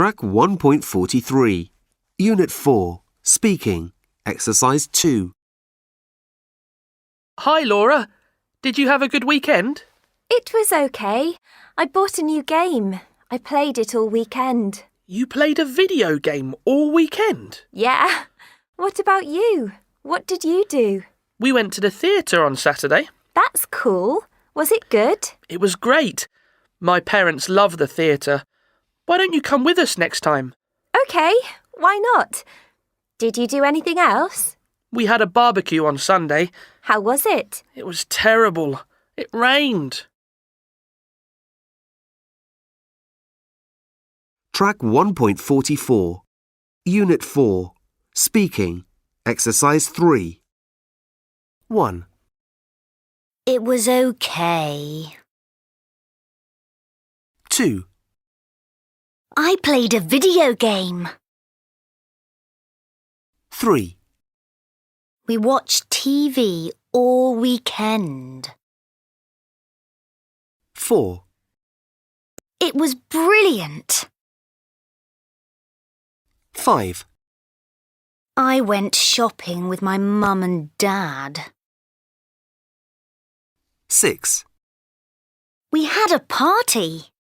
Track 1.43. Unit 4. Speaking. Exercise 2. Hi, Laura. Did you have a good weekend? It was okay. I bought a new game. I played it all weekend. You played a video game all weekend? Yeah. What about you? What did you do? We went to the theatre on Saturday. That's cool. Was it good? It was great. My parents love the theatre. Why don't you come with us next time? Okay, why not? Did you do anything else? We had a barbecue on Sunday. How was it? It was terrible. It rained. Track 1.44. Unit 4. Speaking. Exercise 3. 1. It was okay. 2. I played a video game. 3. We watched TV all weekend. 4. It was brilliant. 5. I went shopping with my mum and dad. 6. We had a party.